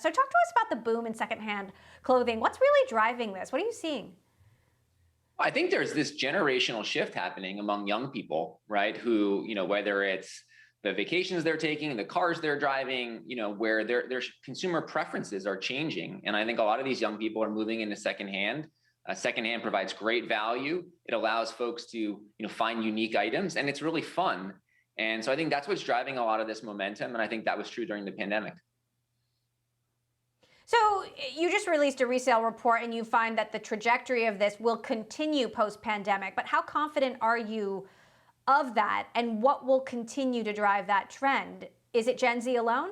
So talk to us about the boom in secondhand clothing. What's really driving this? What are you seeing? I think there's this generational shift happening among young people, right? Who, whether it's the vacations they're taking, the cars they're driving, where their consumer preferences are changing. And I think a lot of these young people are moving into secondhand. Secondhand provides great value. It allows folks to, find unique items, and it's really fun. And so I think that's what's driving a lot of this momentum. And I think that was true during the pandemic. So you just released a resale report and you find that the trajectory of this will continue post-pandemic, but how confident are you of that, and what will continue to drive that trend? Is it Gen Z alone?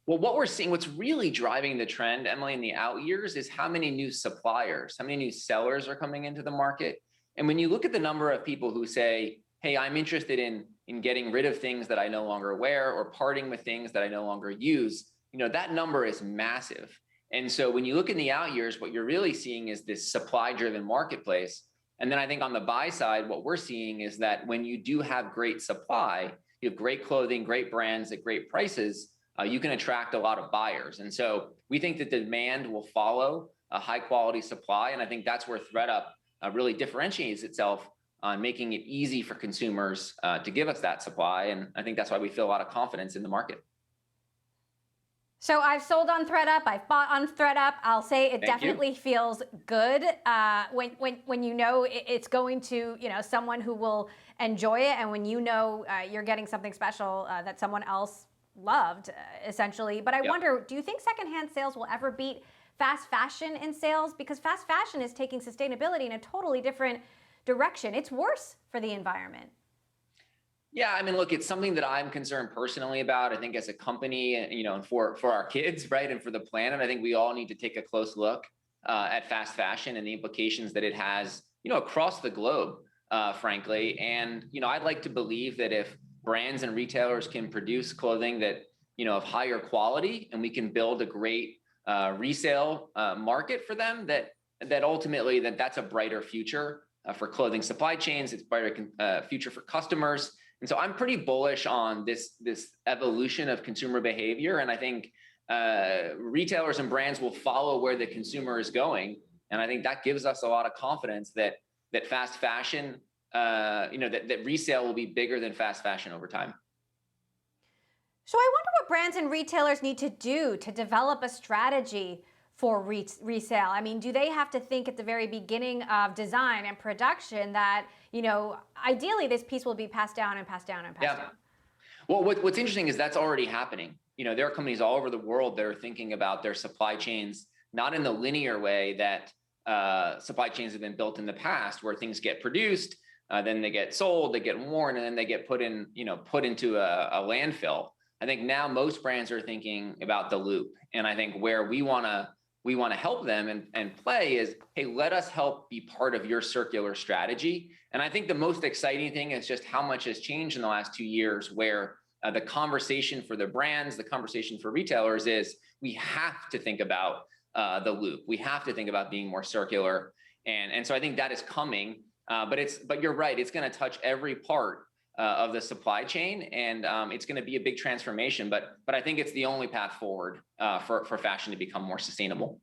Well, what we're seeing, what's really driving the trend, Emily, in the out years is how many new suppliers, how many new sellers are coming into the market. And when you look at the number of people who say, hey, I'm interested in getting rid of things that I no longer wear or parting with things that I no longer use, that number is massive. And so when you look in the out years, what you're really seeing is this supply-driven marketplace. And then I think on the buy side, what we're seeing is that when you do have great supply, you have great clothing, great brands at great prices, you can attract a lot of buyers. And so we think that demand will follow a high quality supply. And I think that's where thredUP really differentiates itself on making it easy for consumers to give us that supply. And I think that's why we feel a lot of confidence in the market. So I've sold on thredUP, I've bought on thredUP. I'll say it definitely feels good when you know it's going to someone who will enjoy it, and when you're getting something special that someone else loved, essentially. But I wonder, do you think secondhand sales will ever beat fast fashion in sales? Because fast fashion is taking sustainability in a totally different direction. It's worse for the environment. Yeah, I mean, look, it's something that I'm concerned personally about. I think as a company, and for our kids, right, and for the planet, I think we all need to take a close look at fast fashion and the implications that it has, across the globe, frankly. And I'd like to believe that if brands and retailers can produce clothing that of higher quality, and we can build a great resale market for them, that ultimately that's a brighter future for clothing supply chains. It's a brighter future for customers. And so I'm pretty bullish on this evolution of consumer behavior. And I think retailers and brands will follow where the consumer is going. And I think that gives us a lot of confidence that fast fashion, that resale will be bigger than fast fashion over time. So I wonder what brands and retailers need to do to develop a strategy for resale. I mean, do they have to think at the very beginning of design and production that, ideally this piece will be passed down and passed down and passed down? Well, what's interesting is that's already happening. There are companies all over the world that are thinking about their supply chains, not in the linear way that supply chains have been built in the past, where things get produced, then they get sold, they get worn, and then they get put into a landfill. I think now most brands are thinking about the loop. And I think where we want to help them and play is, hey, let us help be part of your circular strategy. And I think the most exciting thing is just how much has changed in the last 2 years, where the conversation for the brands, the conversation for retailers is we have to think about the loop. We have to think about being more circular. And so I think that is coming, but you're right, it's going to touch every part of the supply chain, and it's going to be a big transformation. But I think it's the only path forward for fashion to become more sustainable.